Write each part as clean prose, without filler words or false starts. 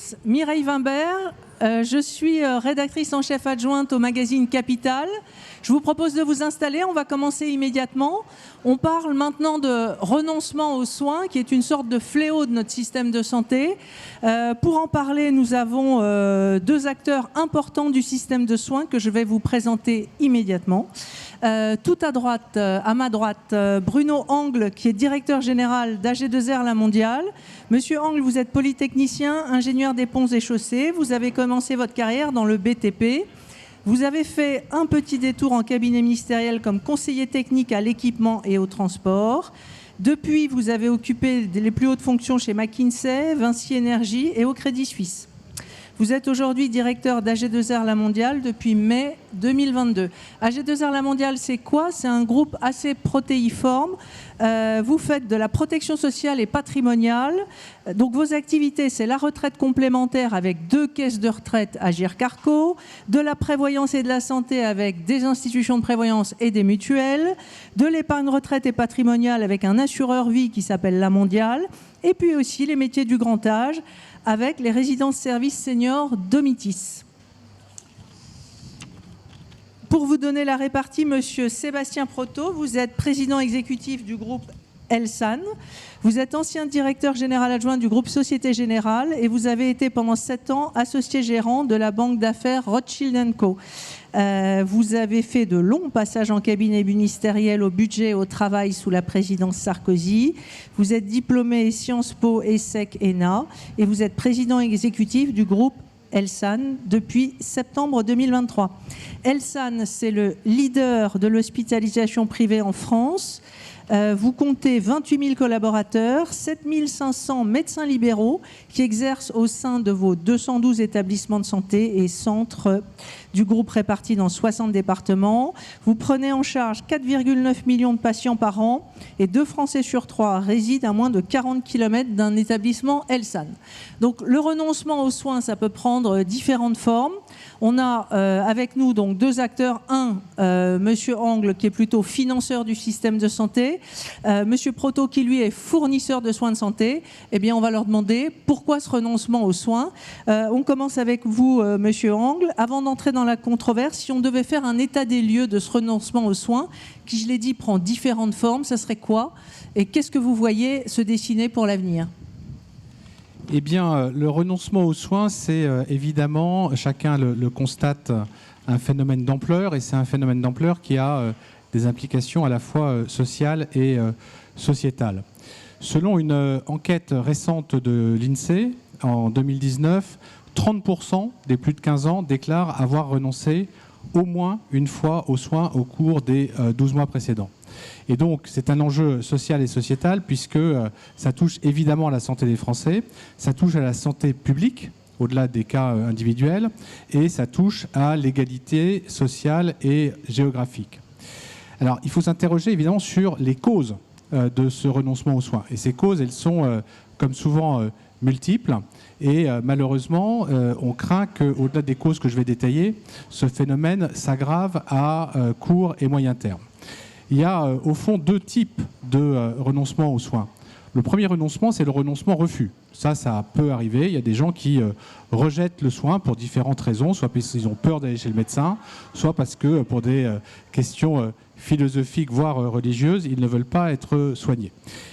tous, Mireille Wimbert, je suis rédactrice en chef adjointe au magazine Capital. Je vous propose de vous installer, on va commencer immédiatement. On parle maintenant de renoncement aux soins, qui est une sorte de fléau de notre système de santé. Pour en parler, nous avons deux acteurs importants du système de soins que je vais vous présenter immédiatement. Tout à droite, à ma droite, Bruno Angle, qui est directeur général d'AG2R La Mondiale. Monsieur Angle, vous êtes polytechnicien, ingénieur des ponts et chaussées. Vous avez commencé votre carrière dans le BTP. Vous avez fait un petit détour en cabinet ministériel comme conseiller technique à l'équipement et au transport. Depuis, vous avez occupé les plus hautes fonctions chez McKinsey, Vinci Énergie et au Crédit Suisse. Vous êtes aujourd'hui directeur d'AG2R La Mondiale depuis mai 2022. AG2R La Mondiale, c'est quoi? C'est un groupe assez protéiforme. Vous faites de la protection sociale et patrimoniale. Donc vos activités, c'est la retraite complémentaire avec 2 caisses de retraite Agirc-Arrco, de la prévoyance et de la santé avec des institutions de prévoyance et des mutuelles, de l'épargne retraite et patrimoniale avec un assureur vie qui s'appelle La Mondiale, et puis aussi les métiers du grand âge avec les résidences-services seniors Domitis. Pour vous donner la répartie, monsieur Sébastien Proto, vous êtes président exécutif du groupe Elsan. Vous êtes ancien directeur général adjoint du groupe Société Générale et vous avez été pendant 7 ans associé gérant de la banque d'affaires Rothschild & Co. Vous avez fait de longs passages en cabinet ministériel au budget et au travail sous la présidence Sarkozy. Vous êtes diplômé Sciences Po, ESSEC, ENA et vous êtes président exécutif du groupe Elsan depuis septembre 2023. Elsan, c'est le leader de l'hospitalisation privée en France. Vous comptez 28 000 collaborateurs, 7 500 médecins libéraux qui exercent au sein de vos 212 établissements de santé et centres du groupe répartis dans 60 départements. Vous prenez en charge 4,9 millions de patients par an et 2 Français sur 3 résident à moins de 40 km d'un établissement Elsan. Donc le renoncement aux soins, ça peut prendre différentes formes. On a avec nous donc 2 acteurs. Monsieur Angle qui est plutôt financeur du système de santé. Monsieur Proto qui lui est fournisseur de soins de santé. Eh bien on va leur demander pourquoi ce renoncement aux soins. On commence avec vous, monsieur Angle. Avant d'entrer dans la controverse, si on devait faire un état des lieux de ce renoncement aux soins, qui je l'ai dit prend différentes formes, ça serait quoi? Et qu'est-ce que vous voyez se dessiner pour l'avenir? Eh bien, le renoncement aux soins, c'est évidemment, chacun le constate, un phénomène d'ampleur, et c'est un phénomène d'ampleur qui a des implications à la fois sociales et sociétales. Selon une enquête récente de l'INSEE, en 2019, 30% des plus de 15 ans déclarent avoir renoncé au moins une fois aux soins au cours des 12 mois précédents. Et donc, c'est un enjeu social et sociétal puisque ça touche évidemment à la santé des Français, ça touche à la santé publique, au-delà des cas individuels, et ça touche à l'égalité sociale et géographique. Alors, il faut s'interroger évidemment sur les causes de ce renoncement aux soins. Et ces causes, elles sont, comme souvent, multiples. Et malheureusement, on craint qu'au-delà des causes que je vais détailler, ce phénomène s'aggrave à court et moyen terme. Il y a au fond 2 types de renoncement aux soins. Le premier renoncement, c'est le renoncement refus. Ça peut arriver. Il y a des gens qui rejettent le soin pour différentes raisons, soit parce qu'ils ont peur d'aller chez le médecin, soit parce que pour des questions philosophiques, voire religieuses, ils ne veulent pas être soignés.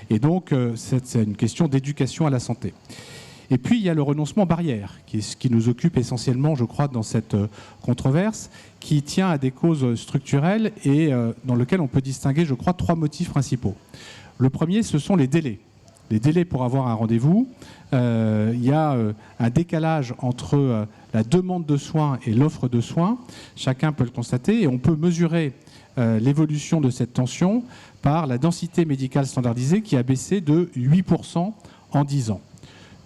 Et donc, c'est une question d'éducation à la santé. Et puis, il y a le renoncement barrière, qui est ce qui nous occupe essentiellement, je crois, dans cette controverse, qui tient à des causes structurelles et dans lequel on peut distinguer, je crois, 3 motifs principaux. Le premier, ce sont les délais. Les délais pour avoir un rendez-vous. Il y a un décalage entre la demande de soins et l'offre de soins. Chacun peut le constater et on peut mesurer l'évolution de cette tension par la densité médicale standardisée qui a baissé de 8% en 10 ans.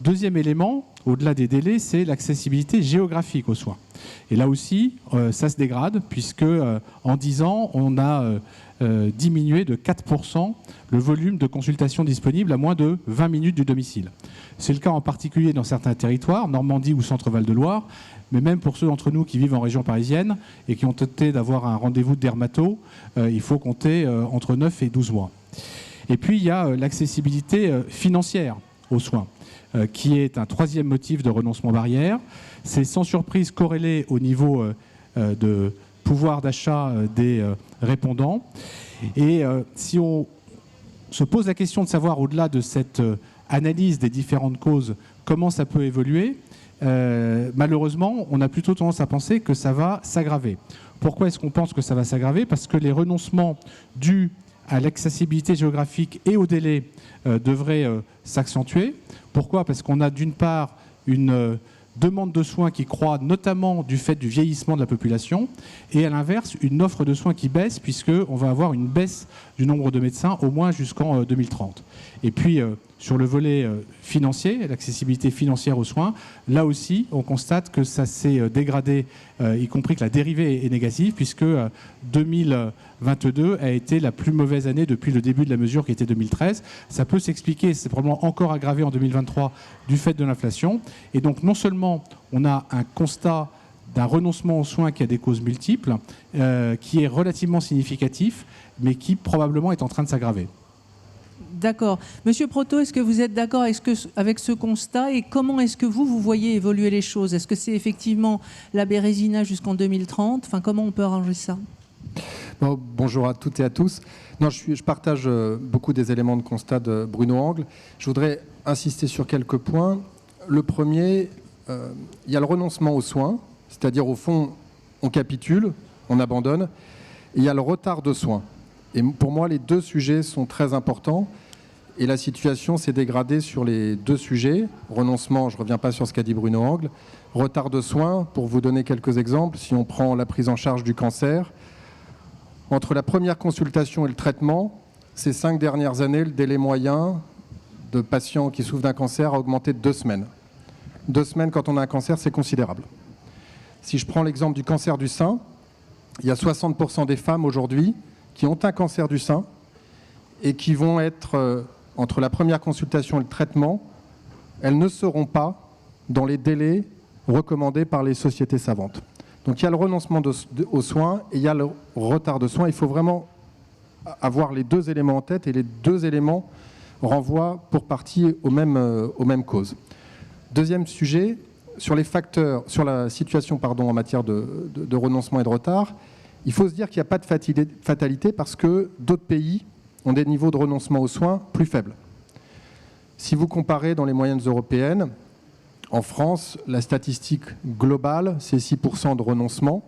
Deuxième élément, au-delà des délais, c'est l'accessibilité géographique aux soins. Et là aussi, ça se dégrade, puisque en 10 ans, on a diminué de 4% le volume de consultations disponibles à moins de 20 minutes du domicile. C'est le cas en particulier dans certains territoires, Normandie ou Centre-Val de Loire, mais même pour ceux d'entre nous qui vivent en région parisienne et qui ont tenté d'avoir un rendez-vous de dermato, il faut compter entre 9 et 12 mois. Et puis, il y a l'accessibilité financière aux soins, qui est un troisième motif de renoncement barrière. C'est sans surprise corrélé au niveau de pouvoir d'achat des répondants. Et si on se pose la question de savoir, au-delà de cette analyse des différentes causes, comment ça peut évoluer, malheureusement, on a plutôt tendance à penser que ça va s'aggraver. Pourquoi est-ce qu'on pense que ça va s'aggraver? Parce que les renoncements dus à l'accessibilité géographique et au délai devraient s'accentuer. Pourquoi? Parce qu'on a d'une part une demande de soins qui croît, notamment du fait du vieillissement de la population, et à l'inverse, une offre de soins qui baisse, puisqu'on va avoir une baisse du nombre de médecins au moins jusqu'en 2030. Et puis, sur le volet financier, l'accessibilité financière aux soins, là aussi, on constate que ça s'est dégradé, y compris que la dérivée est négative, puisque 2022 a été la plus mauvaise année depuis le début de la mesure, qui était 2013. Ça peut s'expliquer, c'est probablement encore aggravé en 2023 du fait de l'inflation. Et donc, non seulement on a un constat d'un renoncement aux soins qui a des causes multiples, qui est relativement significatif, mais qui probablement est en train de s'aggraver. D'accord. Monsieur Proto, est-ce que vous êtes d'accord avec ce constat et comment est-ce que vous voyez évoluer les choses? Est-ce que c'est effectivement la Bérésina jusqu'en 2030? Enfin, comment on peut arranger ça? Bon, bonjour à toutes et à tous. Non, je partage beaucoup des éléments de constat de Bruno Angle. Je voudrais insister sur quelques points. Le premier, il y a le renoncement aux soins, c'est-à-dire au fond, on capitule, on abandonne. Et il y a le retard de soins. Et pour moi, les deux sujets sont très importants. Et la situation s'est dégradée sur les deux sujets. Renoncement, je ne reviens pas sur ce qu'a dit Bruno Angle. Retard de soins, pour vous donner quelques exemples, si on prend la prise en charge du cancer, entre la première consultation et le traitement, ces 5 dernières années, le délai moyen de patients qui souffrent d'un cancer a augmenté de 2 semaines. 2 semaines, quand on a un cancer, c'est considérable. Si je prends l'exemple du cancer du sein, il y a 60% des femmes aujourd'hui qui ont un cancer du sein et qui vont être, entre la première consultation et le traitement, elles ne seront pas dans les délais recommandés par les sociétés savantes. Donc il y a le renoncement aux soins et il y a le retard de soins. Il faut vraiment avoir les deux éléments en tête et les deux éléments renvoient pour partie aux mêmes causes. Deuxième sujet, sur les facteurs, sur la situation en matière de renoncement et de retard, il faut se dire qu'il n'y a pas de fatalité parce que d'autres pays ont des niveaux de renoncement aux soins plus faibles. Si vous comparez dans les moyennes européennes, en France, la statistique globale, c'est 6% de renoncement.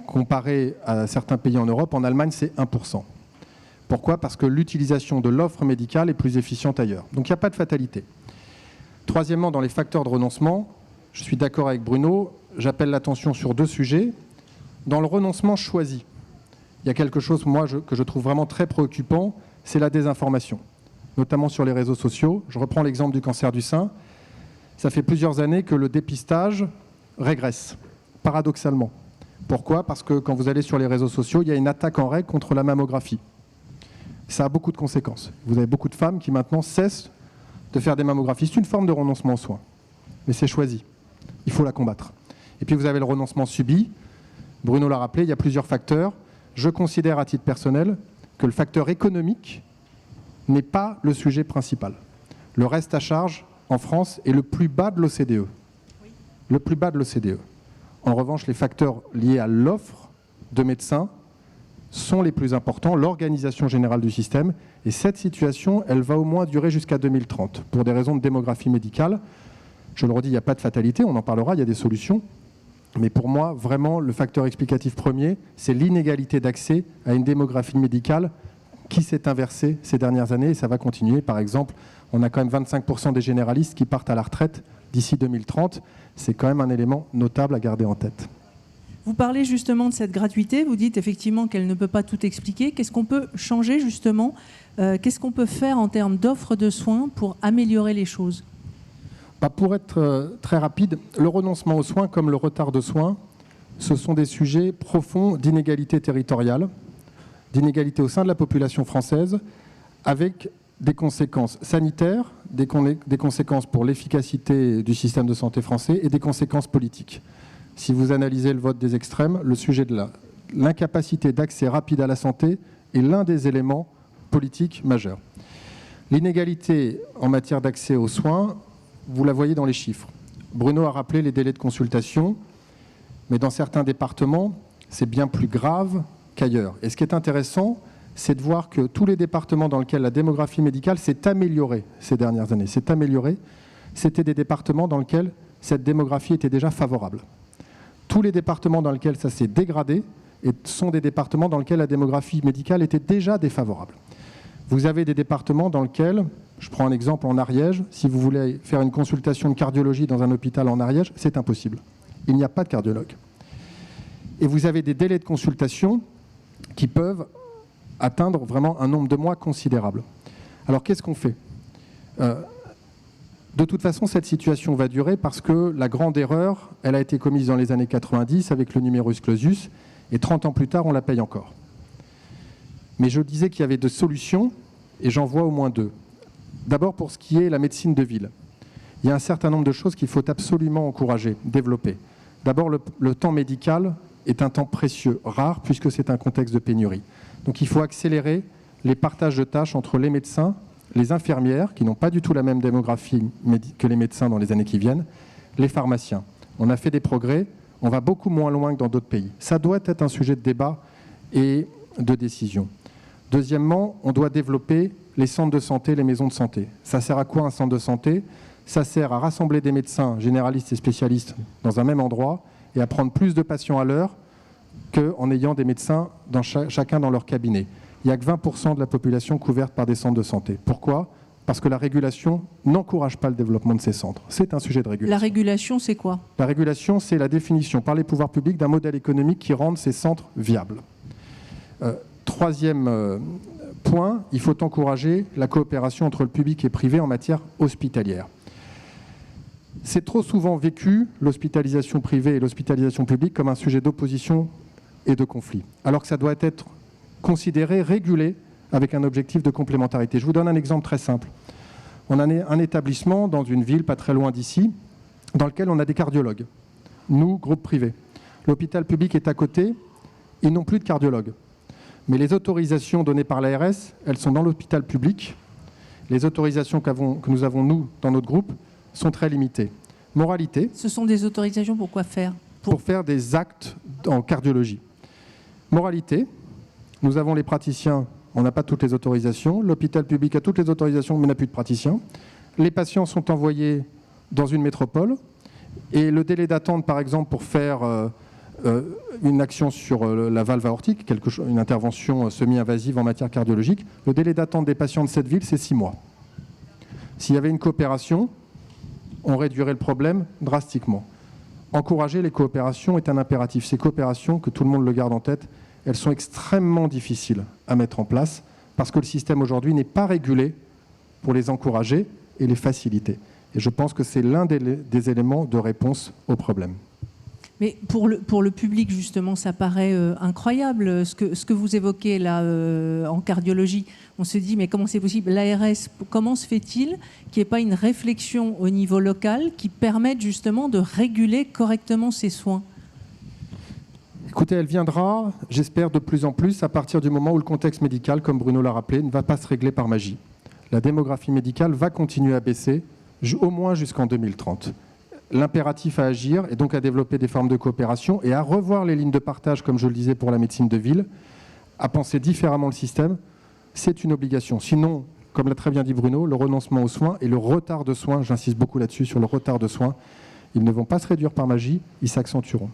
Comparé à certains pays en Europe, en Allemagne, c'est 1%. Pourquoi? Parce que l'utilisation de l'offre médicale est plus efficiente ailleurs. Donc il n'y a pas de fatalité. Troisièmement, dans les facteurs de renoncement, je suis d'accord avec Bruno, j'appelle l'attention sur deux sujets. Dans le renoncement choisi, il y a quelque chose, moi, que je trouve vraiment très préoccupant, c'est la désinformation, notamment sur les réseaux sociaux. Je reprends l'exemple du cancer du sein. Ça fait plusieurs années que le dépistage régresse, paradoxalement. Pourquoi? Parce que quand vous allez sur les réseaux sociaux, il y a une attaque en règle contre la mammographie. Ça a beaucoup de conséquences. Vous avez beaucoup de femmes qui maintenant cessent de faire des mammographies. C'est une forme de renoncement aux soins, mais c'est choisi. Il faut la combattre. Et puis vous avez le renoncement subi. Bruno l'a rappelé, il y a plusieurs facteurs. Je considère à titre personnel que le facteur économique n'est pas le sujet principal. Le reste à charge en France est le plus bas de l'OCDE. Oui. Le plus bas de l'OCDE. En revanche, les facteurs liés à l'offre de médecins sont les plus importants, l'organisation générale du système. Et cette situation, elle va au moins durer jusqu'à 2030 pour des raisons de démographie médicale. Je le redis, il n'y a pas de fatalité, on en parlera, il y a des solutions. Mais pour moi, vraiment, le facteur explicatif premier, c'est l'inégalité d'accès à une démographie médicale qui s'est inversée ces dernières années et ça va continuer. Par exemple, on a quand même 25% des généralistes qui partent à la retraite d'ici 2030. C'est quand même un élément notable à garder en tête. Vous parlez justement de cette gratuité, vous dites effectivement qu'elle ne peut pas tout expliquer. Qu'est-ce qu'on peut changer justement? Qu'est-ce qu'on peut faire en termes d'offres de soins pour améliorer les choses? Pour être très rapide, le renoncement aux soins comme le retard de soins, ce sont des sujets profonds d'inégalité territoriale, d'inégalité au sein de la population française, avec des conséquences sanitaires, des conséquences pour l'efficacité du système de santé français et des conséquences politiques. Si vous analysez le vote des extrêmes, le sujet de l'incapacité d'accès rapide à la santé est l'un des éléments politiques majeurs. L'inégalité en matière d'accès aux soins, vous la voyez dans les chiffres. Bruno a rappelé les délais de consultation, mais dans certains départements, c'est bien plus grave qu'ailleurs. Et ce qui est intéressant, c'est de voir que tous les départements dans lesquels la démographie médicale s'est améliorée ces dernières années, c'était des départements dans lesquels cette démographie était déjà favorable. Tous les départements dans lesquels ça s'est dégradé sont des départements dans lesquels la démographie médicale était déjà défavorable. Vous avez des départements dans lesquels, je prends un exemple en Ariège, si vous voulez faire une consultation de cardiologie dans un hôpital en Ariège, c'est impossible. Il n'y a pas de cardiologue. Et vous avez des délais de consultation qui peuvent atteindre vraiment un nombre de mois considérable. Alors qu'est-ce qu'on fait ? De toute façon, cette situation va durer parce que la grande erreur, elle a été commise dans les années 90 avec le numerus clausus, et 30 ans plus tard, on la paye encore. Mais je disais qu'il y avait deux solutions, et j'en vois au moins deux. D'abord, pour ce qui est la médecine de ville. Il y a un certain nombre de choses qu'il faut absolument encourager, développer. D'abord, le temps médical est un temps précieux, rare, puisque c'est un contexte de pénurie. Donc il faut accélérer les partages de tâches entre les médecins, les infirmières, qui n'ont pas du tout la même démographie que les médecins dans les années qui viennent, les pharmaciens. On a fait des progrès, on va beaucoup moins loin que dans d'autres pays. Ça doit être un sujet de débat et de décision. Deuxièmement, on doit développer les centres de santé, les maisons de santé. Ça sert à quoi un centre de santé ? Ça sert à rassembler des médecins généralistes et spécialistes dans un même endroit et à prendre plus de patients à l'heure qu'en ayant des médecins chacun dans leur cabinet. Il n'y a que 20% de la population couverte par des centres de santé. Pourquoi ? Parce que la régulation n'encourage pas le développement de ces centres. C'est un sujet de régulation. La régulation, c'est quoi ? La régulation, c'est la définition par les pouvoirs publics d'un modèle économique qui rende ces centres viables. Troisième point, il faut encourager la coopération entre le public et le privé en matière hospitalière. C'est trop souvent vécu, l'hospitalisation privée et l'hospitalisation publique, comme un sujet d'opposition et de conflit, alors que ça doit être considéré, régulé, avec un objectif de complémentarité. Je vous donne un exemple très simple. On a un établissement dans une ville pas très loin d'ici, dans lequel on a des cardiologues. Nous, groupe privé. L'hôpital public est à côté, ils n'ont plus de cardiologue. Mais les autorisations données par l'ARS, elles sont dans l'hôpital public. Les autorisations que nous avons, nous, dans notre groupe, sont très limitées. Moralité. Ce sont des autorisations pour quoi faire ? Pour faire des actes en cardiologie. Moralité. Nous avons les praticiens, on n'a pas toutes les autorisations. L'hôpital public a toutes les autorisations, mais n'a plus de praticiens. Les patients sont envoyés dans une métropole. Et le délai d'attente, par exemple, pour faire une action sur la valve aortique, une intervention semi-invasive en matière cardiologique, le délai d'attente des patients de cette ville, c'est 6 mois. S'il y avait une coopération, on réduirait le problème drastiquement. Encourager les coopérations est un impératif. Ces coopérations, que tout le monde le garde en tête, elles sont extrêmement difficiles à mettre en place parce que le système aujourd'hui n'est pas régulé pour les encourager et les faciliter. Et je pense que c'est l'un des éléments de réponse au problème. Mais pour le public, justement, ça paraît incroyable ce que vous évoquez là en cardiologie. On se dit, mais comment c'est possible ? L'ARS, comment se fait-il qu'il n'y ait pas une réflexion au niveau local qui permette justement de réguler correctement ces soins ? Écoutez, elle viendra, j'espère, de plus en plus à partir du moment où le contexte médical, comme Bruno l'a rappelé, ne va pas se régler par magie. La démographie médicale va continuer à baisser, au moins jusqu'en 2030. L'impératif à agir est donc à développer des formes de coopération et à revoir les lignes de partage, comme je le disais pour la médecine de ville, à penser différemment le système. C'est une obligation. Sinon, comme l'a très bien dit Bruno, le renoncement aux soins et le retard de soins, j'insiste beaucoup là-dessus, sur le retard de soins, ils ne vont pas se réduire par magie, ils s'accentueront.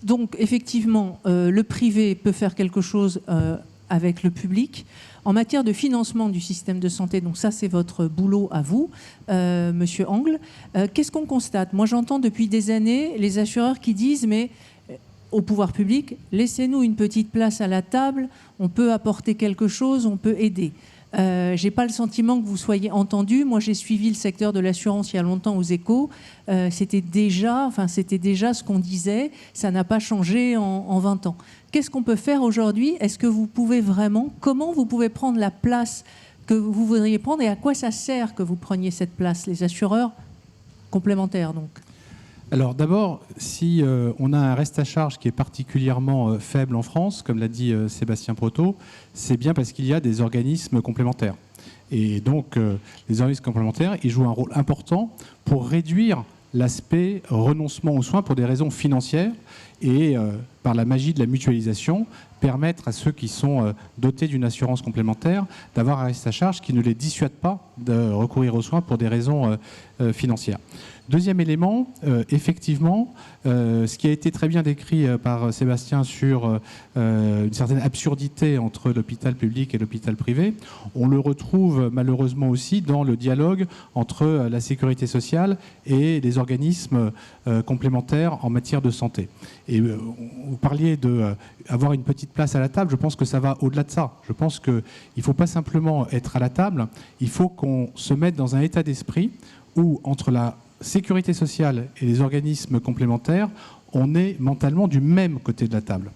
Donc, effectivement, le privé peut faire quelque chose avec le public. En matière de financement du système de santé, donc ça, c'est votre boulot à vous, Monsieur Angle. Qu'est-ce qu'on constate ? Moi, j'entends depuis des années les assureurs qui disent, mais au pouvoir public, laissez-nous une petite place à la table, on peut apporter quelque chose, on peut aider. Je n'ai pas le sentiment que vous soyez entendu. Moi, j'ai suivi le secteur de l'assurance il y a longtemps aux Échos. C'était déjà ce qu'on disait. Ça n'a pas changé en 20 ans. Qu'est-ce qu'on peut faire aujourd'hui ? Est-ce que vous pouvez vraiment... Comment vous pouvez prendre la place que vous voudriez prendre et à quoi ça sert que vous preniez cette place ? Les assureurs complémentaires, donc. Alors d'abord, si on a un reste à charge qui est particulièrement faible en France, comme l'a dit Sébastien Proto, c'est bien parce qu'il y a des organismes complémentaires. Et donc, les organismes complémentaires, ils jouent un rôle important pour réduire l'aspect renoncement aux soins pour des raisons financières et, par la magie de la mutualisation, permettre à ceux qui sont dotés d'une assurance complémentaire d'avoir un reste à charge qui ne les dissuade pas de recourir aux soins pour des raisons financières. Deuxième élément, effectivement, ce qui a été très bien décrit par Sébastien sur une certaine absurdité entre l'hôpital public et l'hôpital privé, on le retrouve malheureusement aussi dans le dialogue entre la sécurité sociale et les organismes complémentaires en matière de santé. Et vous parliez d'avoir une petite place à la table, je pense que ça va au-delà de ça. Je pense qu'il ne faut pas simplement être à la table, il faut qu'on se mette dans un état d'esprit où, entre la sécurité sociale et les organismes complémentaires, on est mentalement du même côté de la table.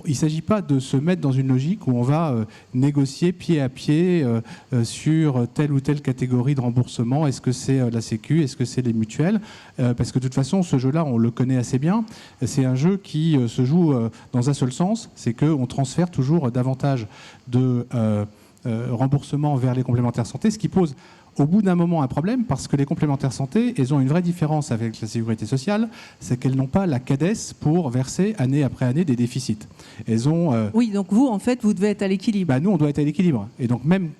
Il ne s'agit pas de se mettre dans une logique où on va négocier pied à pied sur telle ou telle catégorie de remboursement. Est-ce que c'est la Sécu? Est-ce que c'est les mutuelles? Parce que de toute façon, ce jeu-là, on le connaît assez bien. C'est un jeu qui se joue dans un seul sens, c'est qu'on transfère toujours davantage de remboursement vers les complémentaires santé, ce qui pose au bout d'un moment un problème, parce que les complémentaires santé, elles ont une vraie différence avec la sécurité sociale, c'est qu'elles n'ont pas la CADES pour verser année après année des déficits. Elles ont... Oui, donc vous, en fait, vous devez être à l'équilibre. Nous, on doit être à l'équilibre. Et donc même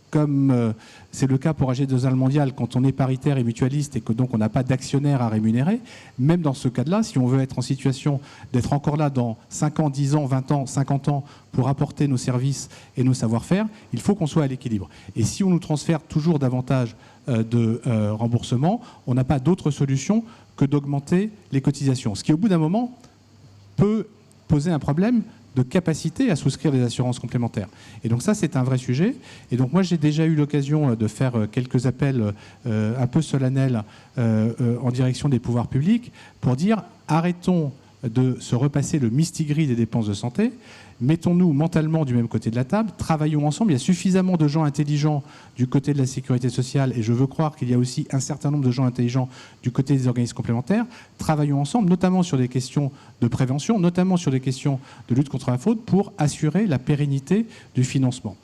comme c'est le cas pour AG2R Mondial, quand on est paritaire et mutualiste et que donc on n'a pas d'actionnaire à rémunérer, même dans ce cas-là, si on veut être en situation d'être encore là dans 5 ans, 10 ans, 20 ans, 50 ans pour apporter nos services et nos savoir-faire, il faut qu'on soit à l'équilibre. Et si on nous transfère toujours davantage de remboursement, on n'a pas d'autre solution que d'augmenter les cotisations. Ce qui, au bout d'un moment, peut poser un problème de capacité à souscrire des assurances complémentaires. Et donc ça, c'est un vrai sujet. Et donc moi, j'ai déjà eu l'occasion de faire quelques appels un peu solennels en direction des pouvoirs publics pour dire arrêtons de se repasser le mistigris des dépenses de santé, mettons-nous mentalement du même côté de la table, travaillons ensemble. Il y a suffisamment de gens intelligents du côté de la sécurité sociale et je veux croire qu'il y a aussi un certain nombre de gens intelligents du côté des organismes complémentaires. Travaillons ensemble, notamment sur des questions de prévention, notamment sur des questions de lutte contre la fraude pour assurer la pérennité du financement.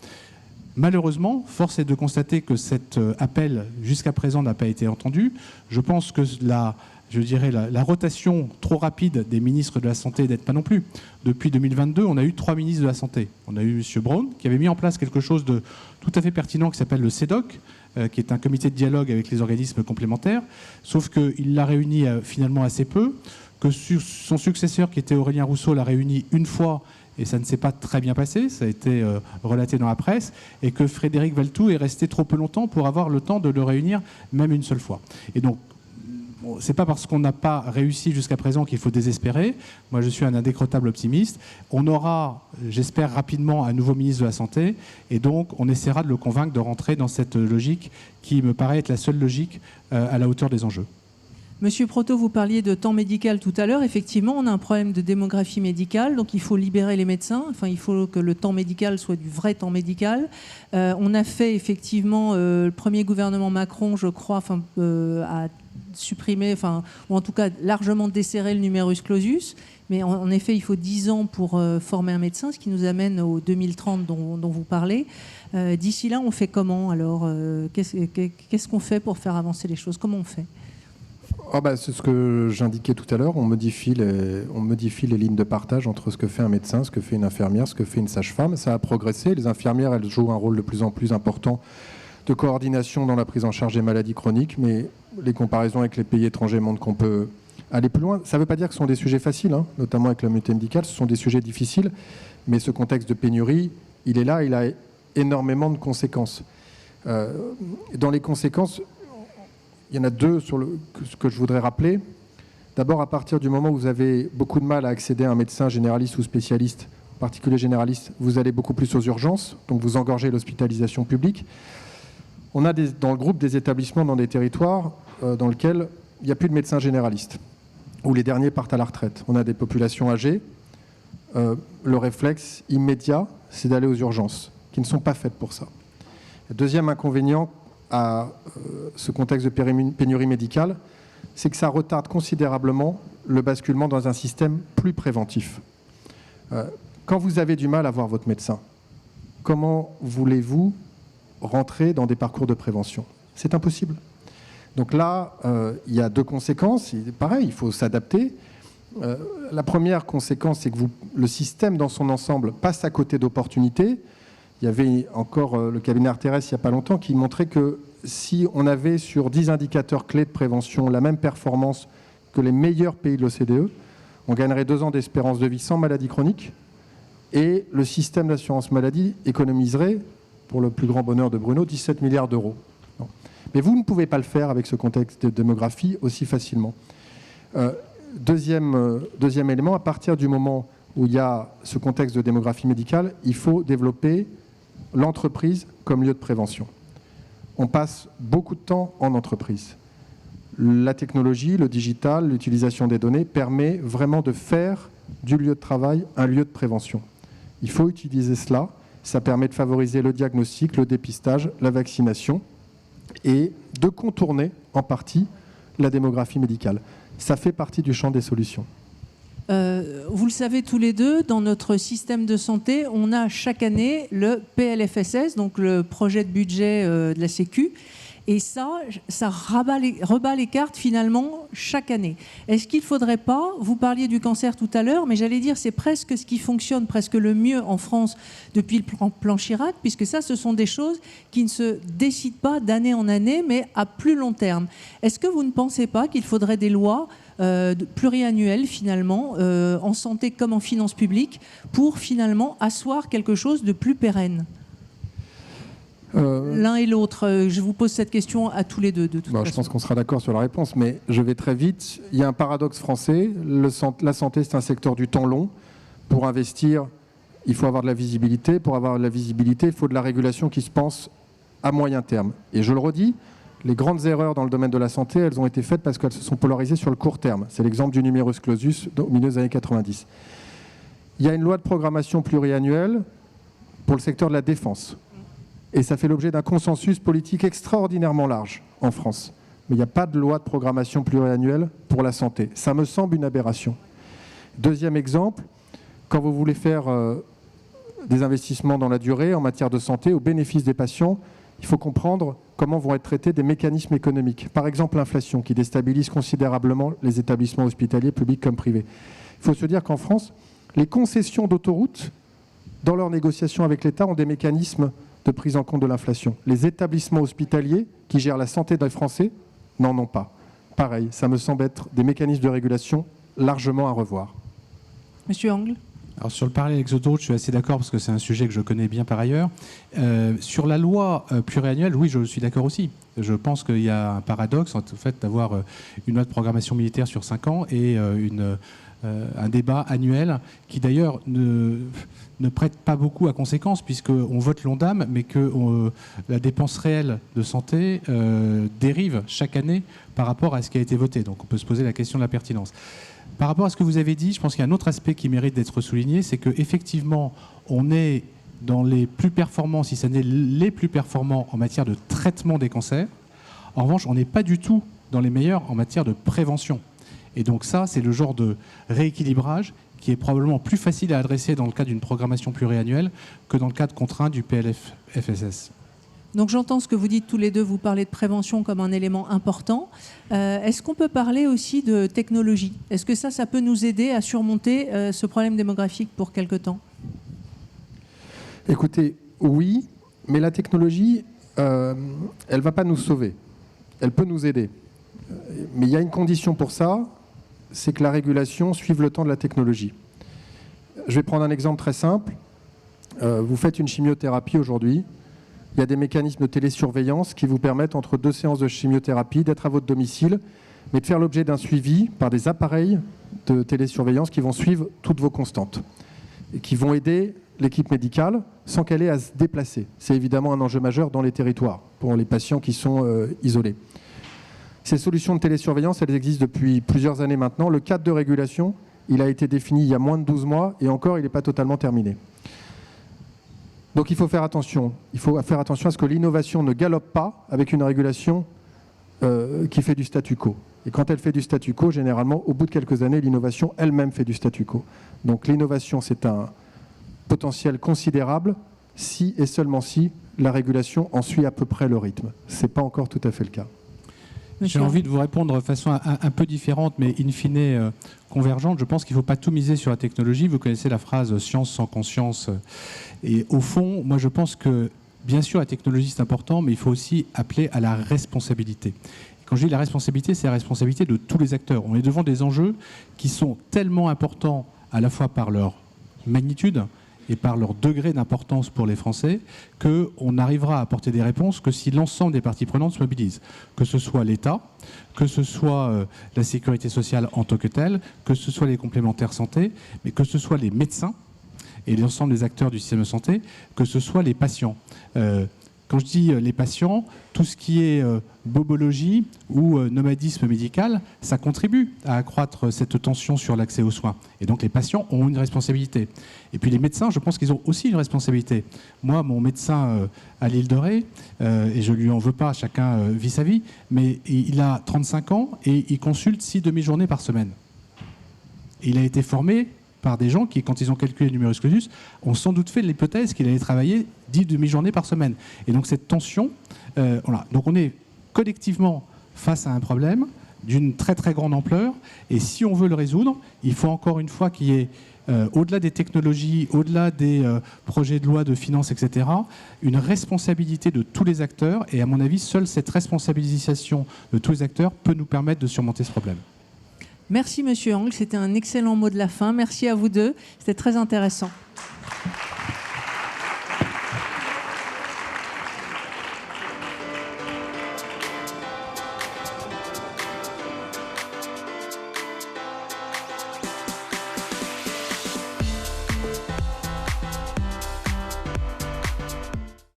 Malheureusement, force est de constater que cet appel jusqu'à présent n'a pas été entendu. Je pense que la rotation trop rapide des ministres de la Santé n'aide pas non plus. Depuis 2022, on a eu 3 ministres de la Santé. On a eu M. Braun, qui avait mis en place quelque chose de tout à fait pertinent qui s'appelle le CEDOC, qui est un comité de dialogue avec les organismes complémentaires, sauf qu'il l'a réuni finalement assez peu, que son successeur, qui était Aurélien Rousseau, l'a réuni une fois, et ça ne s'est pas très bien passé, ça a été relaté dans la presse, et que Frédéric Valtou est resté trop peu longtemps pour avoir le temps de le réunir même une seule fois. Et donc, c'est pas parce qu'on n'a pas réussi jusqu'à présent qu'il faut désespérer. Moi, je suis un indécrottable optimiste. On aura, j'espère, rapidement un nouveau ministre de la Santé, et donc on essaiera de le convaincre de rentrer dans cette logique qui me paraît être la seule logique à la hauteur des enjeux. Monsieur Proto, vous parliez de temps médical tout à l'heure. Effectivement, on a un problème de démographie médicale, donc il faut libérer les médecins. Enfin, il faut que le temps médical soit du vrai temps médical. On a fait effectivement, le premier gouvernement Macron, je crois, a supprimé, ou en tout cas largement desserré le numerus clausus. Mais en effet, il faut 10 ans pour former un médecin, ce qui nous amène au 2030 dont vous parlez. D'ici là, on fait comment alors? Qu'est-ce qu'on fait pour faire avancer les choses? Comment on fait? C'est ce que j'indiquais tout à l'heure, on modifie les lignes de partage entre ce que fait un médecin, ce que fait une infirmière, ce que fait une sage-femme. Ça a progressé, les infirmières, elles jouent un rôle de plus en plus important de coordination dans la prise en charge des maladies chroniques, mais les comparaisons avec les pays étrangers montrent qu'on peut aller plus loin. Ça ne veut pas dire que ce sont des sujets faciles, notamment avec la mutualité médicale, ce sont des sujets difficiles, mais ce contexte de pénurie, il est là, il a énormément de conséquences. Dans les conséquences, il y en a deux que je voudrais rappeler. D'abord, à partir du moment où vous avez beaucoup de mal à accéder à un médecin généraliste ou spécialiste, en particulier généraliste, vous allez beaucoup plus aux urgences, donc vous engorgez l'hospitalisation publique. On a dans le groupe des établissements dans des territoires dans lesquels il n'y a plus de médecins généralistes, où les derniers partent à la retraite. On a des populations âgées. Le réflexe immédiat, c'est d'aller aux urgences, qui ne sont pas faites pour ça. Le deuxième inconvénient à ce contexte de pénurie médicale, c'est que ça retarde considérablement le basculement dans un système plus préventif. Quand vous avez du mal à voir votre médecin, comment voulez-vous rentrer dans des parcours de prévention. C'est impossible. Donc là, il y a deux conséquences. Pareil, il faut s'adapter. La première conséquence, c'est que le système dans son ensemble passe à côté d'opportunités. Il y avait encore le cabinet Arteres il n'y a pas longtemps qui montrait que si on avait sur 10 indicateurs clés de prévention la même performance que les meilleurs pays de l'OCDE, on gagnerait 2 ans d'espérance de vie sans maladie chronique et le système d'assurance maladie économiserait, pour le plus grand bonheur de Bruno, 17 milliards d'euros. Mais vous ne pouvez pas le faire avec ce contexte de démographie aussi facilement. Deuxième élément, à partir du moment où il y a ce contexte de démographie médicale, il faut développer l'entreprise comme lieu de prévention. On passe beaucoup de temps en entreprise. La technologie, le digital, l'utilisation des données permet vraiment de faire du lieu de travail un lieu de prévention. Il faut utiliser cela. Ça permet de favoriser le diagnostic, le dépistage, la vaccination et de contourner en partie la démographie médicale. Ça fait partie du champ des solutions. Vous le savez tous les deux, dans notre système de santé, on a chaque année le PLFSS, donc le projet de budget de la Sécu, et ça rebat les cartes finalement chaque année. Est-ce qu'il ne faudrait pas, vous parliez du cancer tout à l'heure, mais j'allais dire c'est presque ce qui fonctionne presque le mieux en France depuis le plan Chirac, puisque ça, ce sont des choses qui ne se décident pas d'année en année, mais à plus long terme. Est-ce que vous ne pensez pas qu'il faudrait des lois pluriannuelles finalement, en santé comme en finances publiques, pour finalement asseoir quelque chose de plus pérenne ? L'un et l'autre. Je vous pose cette question à tous les deux, de toute façon. Je pense qu'on sera d'accord sur la réponse, mais je vais très vite. Il y a un paradoxe français. La santé, c'est un secteur du temps long. Pour investir, il faut avoir de la visibilité. Pour avoir de la visibilité, il faut de la régulation qui se pense à moyen terme. Et je le redis, les grandes erreurs dans le domaine de la santé, elles ont été faites parce qu'elles se sont polarisées sur le court terme. C'est l'exemple du numerus clausus au milieu des années 90. Il y a une loi de programmation pluriannuelle pour le secteur de la défense. Et ça fait l'objet d'un consensus politique extraordinairement large en France. Mais il n'y a pas de loi de programmation pluriannuelle pour la santé. Ça me semble une aberration. Deuxième exemple, quand vous voulez faire des investissements dans la durée en matière de santé au bénéfice des patients, il faut comprendre comment vont être traités des mécanismes économiques. Par exemple, l'inflation qui déstabilise considérablement les établissements hospitaliers, publics comme privés. Il faut se dire qu'en France, les concessions d'autoroutes, dans leurs négociations avec l'État, ont des mécanismes de prise en compte de l'inflation. Les établissements hospitaliers qui gèrent la santé des Français n'en ont pas. Pareil, ça me semble être des mécanismes de régulation largement à revoir. Monsieur Angle ? Alors sur le parallèle avec les autoroutes, je suis assez d'accord parce que c'est un sujet que je connais bien par ailleurs. Sur la loi pluriannuelle, oui, je suis d'accord aussi. Je pense qu'il y a un paradoxe en fait d'avoir une loi de programmation militaire sur 5 ans et un débat annuel qui d'ailleurs ne prête pas beaucoup à conséquence puisqu'on vote l'ONDAM mais que la dépense réelle de santé dérive chaque année par rapport à ce qui a été voté. Donc on peut se poser la question de la pertinence. Par rapport à ce que vous avez dit, je pense qu'il y a un autre aspect qui mérite d'être souligné, c'est qu'effectivement, on est dans les plus performants, si ce n'est les plus performants en matière de traitement des cancers. En revanche, on n'est pas du tout dans les meilleurs en matière de prévention. Et donc ça, c'est le genre de rééquilibrage qui est probablement plus facile à adresser dans le cadre d'une programmation pluriannuelle que dans le cadre contraint du PLFSS. Donc j'entends ce que vous dites tous les deux, vous parlez de prévention comme un élément important. Est-ce qu'on peut parler aussi de technologie ? Est-ce que ça peut nous aider à surmonter ce problème démographique pour quelque temps ? Écoutez, oui, mais la technologie, elle ne va pas nous sauver. Elle peut nous aider. Mais il y a une condition pour ça, c'est que la régulation suive le temps de la technologie. Je vais prendre un exemple très simple. Vous faites une chimiothérapie aujourd'hui. Il y a des mécanismes de télésurveillance qui vous permettent, entre 2 séances de chimiothérapie, d'être à votre domicile, mais de faire l'objet d'un suivi par des appareils de télésurveillance qui vont suivre toutes vos constantes et qui vont aider l'équipe médicale sans qu'elle ait à se déplacer. C'est évidemment un enjeu majeur dans les territoires pour les patients qui sont isolés. Ces solutions de télésurveillance, elles existent depuis plusieurs années maintenant. Le cadre de régulation, il a été défini il y a moins de 12 mois et encore, il n'est pas totalement terminé. Donc il faut faire attention. Il faut faire attention à ce que l'innovation ne galope pas avec une régulation qui fait du statu quo. Et quand elle fait du statu quo, généralement, au bout de quelques années, l'innovation elle-même fait du statu quo. Donc l'innovation, c'est un potentiel considérable. si et seulement si la régulation en suit à peu près le rythme. Ce n'est pas encore tout à fait le cas. J'ai envie de vous répondre de façon un peu différente, mais in fine convergente. Je pense qu'il ne faut pas tout miser sur la technologie. Vous connaissez la phrase « science sans conscience ». Et au fond, moi je pense que, bien sûr, la technologie c'est important, mais il faut aussi appeler à la responsabilité. Et quand je dis la responsabilité, c'est la responsabilité de tous les acteurs. On est devant des enjeux qui sont tellement importants à la fois par leur magnitude et par leur degré d'importance pour les Français, qu'on n'arrivera à apporter des réponses que si l'ensemble des parties prenantes se mobilisent. Que ce soit l'État, que ce soit la sécurité sociale en tant que telle, que ce soit les complémentaires santé, mais que ce soit les médecins et l'ensemble des acteurs du système de santé, que ce soit les patients. Quand je dis les patients, tout ce qui est bobologie ou nomadisme médical, ça contribue à accroître cette tension sur l'accès aux soins. Et donc les patients ont une responsabilité. Et puis les médecins, je pense qu'ils ont aussi une responsabilité. Moi, mon médecin à l'île de Ré, et je ne lui en veux pas, chacun vit sa vie, mais il a 35 ans et il consulte 6 demi-journées par semaine. Et il a été formé par des gens qui, quand ils ont calculé le numerus clausus, ont sans doute fait l'hypothèse qu'il allait travailler 10 demi-journées par semaine. Et donc cette tension, voilà. Donc on est collectivement face à un problème d'une très très grande ampleur, et si on veut le résoudre, il faut encore une fois qu'il y ait, au-delà des technologies, au-delà des projets de loi de finances, etc., une responsabilité de tous les acteurs, et à mon avis, seule cette responsabilisation de tous les acteurs peut nous permettre de surmonter ce problème. Merci Monsieur Angle, c'était un excellent mot de la fin. Merci à vous deux, c'était très intéressant.